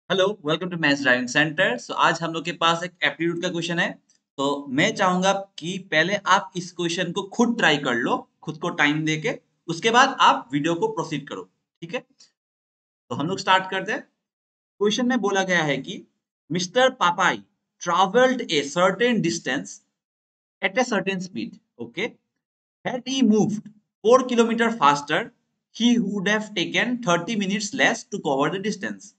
Hello, welcome to maths driving centre. आज हम लोग के पास एक एप्टीट्यूड का क्वेश्चन है। तो मैं चाहूंगा कि पहले आप इस क्वेश्चन को खुद ट्राई कर लो, खुद को टाइम देके। उसके बाद आप वीडियो को प्रोसीड करो। ठीक है, तो हम लोग स्टार्ट करते हैं। क्वेश्चन में बोला गया है कि mister Papai travelled a certain distance at a certain speed. Okay, had he moved 4 kilometer faster, he would have taken 30 minutes less to cover the distance.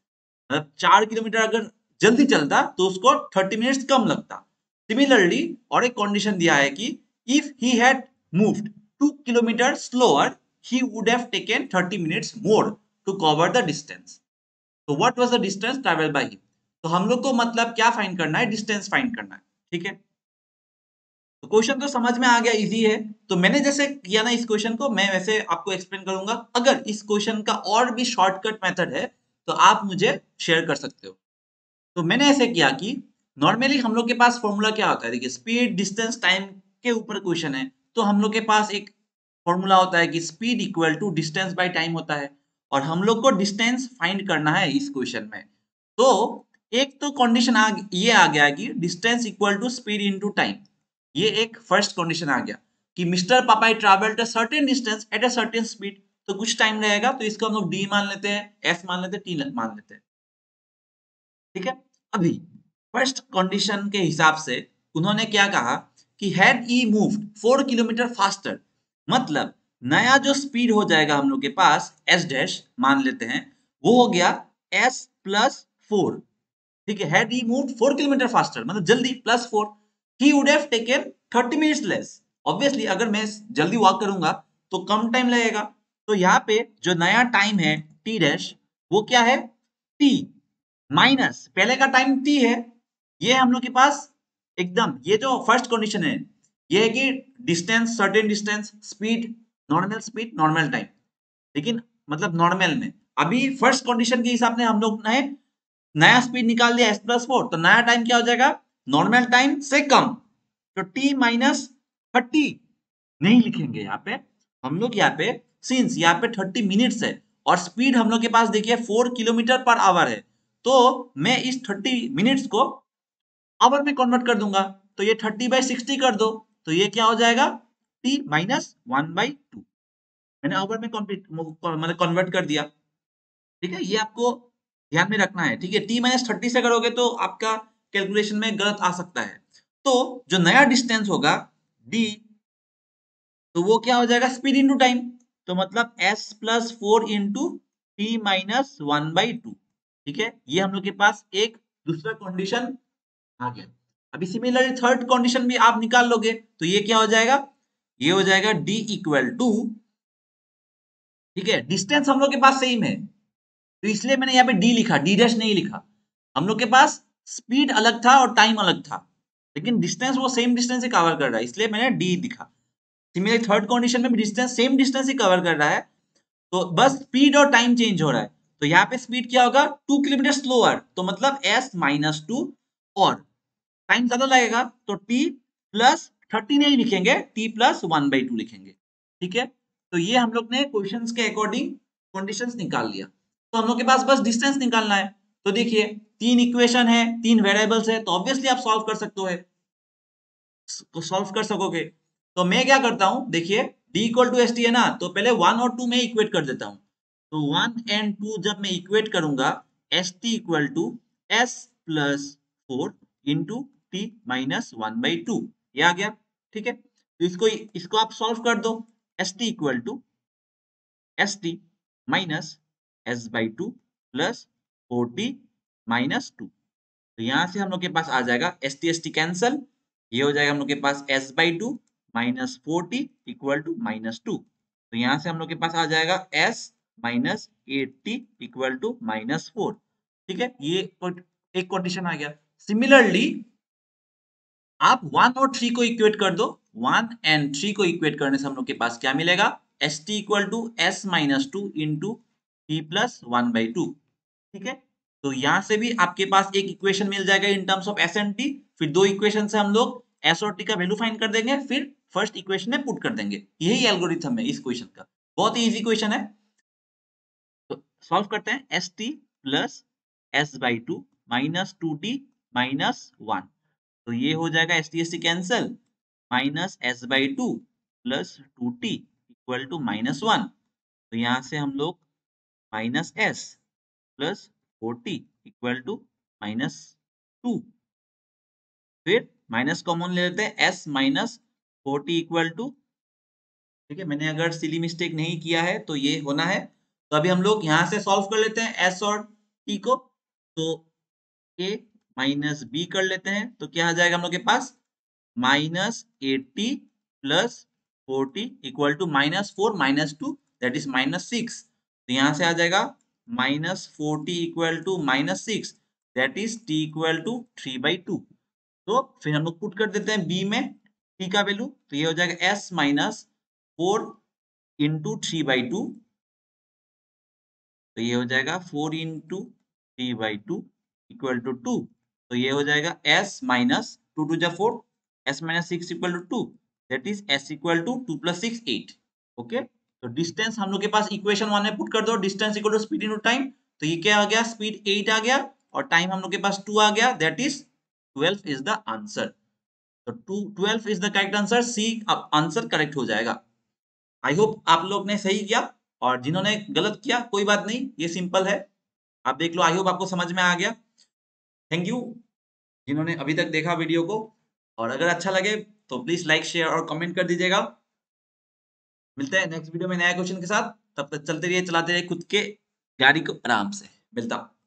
मतलब 4 किलोमीटर अगर जल्दी चलता तो उसको 30 मिनट्स कम लगता। सिमिलरली और एक कंडीशन दिया है कि if he had moved 2 kilometre slower he would have taken 30 minutes more to cover the distance. तो what was the distance travelled by him. तो हम लोग को मतलब क्या फाइंड करना है, डिस्टेंस फाइंड करना है। ठीक है, तो क्वेश्चन तो समझ में आ गया, इजी है। तो मैंने जैसे किया ना इस क्वेश्चन को, मैं वैसे आपको एक्सप्लेन करूंगा। अगर इस क्वेश्चन का और भी शॉर्टकट मेथड है तो आप मुझे शेयर कर सकते हो। तो मैंने ऐसे किया कि नॉर्मली हम लोग के पास फॉर्मूला क्या होता है, देखिए स्पीड डिस्टेंस टाइम के ऊपर क्वेश्चन है। तो हम लोग के पास एक फॉर्मूला होता है कि speed equal to distance by time होता है। और हम लोग को डिस्टेंस फाइंड करना है इस क्वेश्चन में। तो एक तो कंडीशन ये आ गया कि distance equal to speed into time. ये एक फर्स्ट कंडीशन आ गया कि mister Papai travelled a certain distance at a certain speed. तो कुछ टाइम रहेगा, तो इसको हम लोग डी मान लेते हैं, एस मान लेते हैं, टी मान लेते हैं। ठीक है, अभी फर्स्ट कंडीशन के हिसाब से उन्होंने क्या कहा कि had E moved 4 kilometre faster. मतलब नया जो स्पीड हो जाएगा हम लोग के पास एस डैश मान लेते हैं, वो हो गया एस प्लस 4। ठीक है, had he moved 4 kilometre faster मतलब जल्दी plus 4, he would have taken 30 minutes less. Obviously अगर मैं जल्दी वॉक करूंगा तो कम टाइम लगेगा। तो यहाँ पे जो नया टाइम है टी डैश, वो क्या है, टी माइनस पहले का टाइम टी है। ये हम लोग के पास एकदम ये जो फर्स्ट कंडीशन है, ये है कि distance certain distance speed speed normal time. लेकिन मतलब नॉर्मल में अभी फर्स्ट कंडीशन के हिसाब से हम लोग ने नया स्पीड निकाल दिया एस प्लस 4, तो नया टाइम क्या हो जाएगा, नॉर्मल टाइम से कम। तो टी माइनस 30 नहीं लिखेंगे यहाँ पे हम लोग। यहाँ पे सिंस यहाँ पे 30 मिनट्स है और स्पीड हम लोग के पास देखिए 4 किलोमीटर पर आवर है, तो मैं इस 30 मिनट्स को आवर में कन्वर्ट कर दूंगा। तो ये 30/60 कर दो, तो ये क्या हो जाएगा, टी माइनस 1/2। मैंने आवर में कंप्लीट मतलब कन्वर्ट कर दिया। ठीक है, ये आपको ध्यान में रखना है। ठीक है, टी माइनस 30 से करोगे तो आपका कैलकुलेशन में गलत आ सकता है। तो जो नया डिस्टेंस होगा डी, तो वो क्या हो जाएगा, स्पीड इंटू टाइम। तो मतलब S plus 4 into t minus 1/2। ठीक है, ये हम लोग के पास एक दूसरा कंडीशन आ गया। अभी सिमिलरली थर्ड कंडीशन भी आप निकाल लोगे तो ये क्या हो जाएगा, ये हो जाएगा डी इक्वल टू, ठीक है, डिस्टेंस हम लोग के पास सेम है तो इसलिए मैंने यहाँ पे डी लिखा, डी डैश नहीं लिखा। हम लोग के पास स्पीड अलग था और टाइम अलग था, लेकिन डिस्टेंस वो सेम डिस्टेंस ही कवर कर रहा है, इसलिए मैंने डी लिखा। सिमिलरली थर्ड कंडीशन में भी डिस्टेंस सेम डिस्टेंस ही कवर कर रहा है, तो बस स्पीड और टाइम चेंज हो रहा है। तो यहाँ पे स्पीड क्या होगा, 2 किलोमीटर स्लोअर, तो मतलब एस माइनस 2, और टाइम ज्यादा लगेगा तो टी प्लस 30 नहीं लिखेंगे, टी प्लस 1/2 लिखेंगे। ठीक है, तो ये हम लोग ने क्वेश्चंस के अकॉर्डिंग कंडीशंस निकाल लिया। तो हम लोग के पास बस डिस्टेंस निकालना है। तो देखिए तीन इक्वेशन है, तीन वेरिएबल्स है, तो ऑब्वियसली आप सॉल्व कर सकते हो, सॉल्व कर सकोगे। तो मैं क्या करता हूं, देखिए d equal to s t है ना, तो पहले 1 और 2 में इक्वेट कर देता हूं। तो 1 और 2 जब मैं इक्वेट करूंगा, s t equal to s plus 4 into t minus 1/2, ये आ गया। ठीक है, तो इसको इसको आप सॉल्व कर दो। S t equal to s t minus s by two plus 4t minus 2। तो यहां से हम लोग के पास आ जाएगा एस टी कैंसल, ये हो जाएगा हम लोग के पास S by two minus 4t equal to -2। तो यहां से हम लोग के पास आ जाएगा S minus 8t equal to -4। ठीक है, ये एक कंडीशन आ गया। सिमिलरली आप 1 और 3 को इक्वेट कर दो। 1 और 3 को इक्वेट करने से हम लोग के पास क्या मिलेगा, s t equal to s minus 2 into t plus 1/2। ठीक है, तो यहां से भी आपके पास एक इक्वेशन मिल जाएगा in terms of S and T. फिर दो इक्वेशन से हम लोग एस और टी का वैल्यू फाइंड कर देंगे, फिर फर्स्ट इक्वेशन में पुट कर देंगे। यही एल्गोरिथम है इस क्वेश्चन का, बहुत ही इजी क्वेश्चन है। तो सॉल्व करते हैं, s t plus s by two minus 2t minus 1। तो ये हो जाएगा s t cancel, minus s by two plus 2t equal to minus 1। तो यहाँ से हम लोग minus s plus 4t equal to minus 2। फिर माइनस कॉमन ले लेते हैं, s minus 4t equal to, ठीक है, मैंने अगर सिली मिस्टेक नहीं किया है तो ये होना है। तो अभी हम लोग यहाँ से सॉल्व कर लेते हैं s और t को। तो a माइनस b कर लेते हैं तो क्या आ जाएगा हम लोग के पास, minus 80 plus 40 equal to minus 4 minus 2 that is minus 6। तो यहाँ से आ जाएगा minus 40 equal to minus 6 that is t equal to 3/2। तो फिर हम लोग पुट कर देते हैं b में t का वैल्यू, तो ये हो जाएगा s माइनस 4 इंटू 3/2। तो ये हो जाएगा 4 इंटू 3/2 इक्वल टू 2। तो ये हो जाएगा s माइनस 2 टू जा 4, s minus 6 equal to 2 that is s equal to 2 plus 6 8। Okay, तो डिस्टेंस हम लोग के पास इक्वेशन 1 में पुट कर दो, distance equal to speed into time. तो ये क्या आ गया, स्पीड 8 आ गया और टाइम हम लोग के पास 2 आ गया that is 12 is the answer. तो 12 is the correct answer, C answer correct हो जाएगा। आई होप आप लोग ने सही किया, और जिन्होंने गलत किया कोई बात नहीं, ये सिंपल है, आप देख लो। आई होप आपको समझ में आ गया। थैंक यू जिन्होंने अभी तक देखा वीडियो को, और अगर अच्छा लगे तो प्लीज लाइक शेयर और कमेंट कर दीजिएगा। मिलते हैं नेक्स्ट वीडियो में नया क्वेश्चन के साथ, तब तक चलते रहिए चलाते रहिए खुद के गाड़ी को आराम से। मिलता हूं।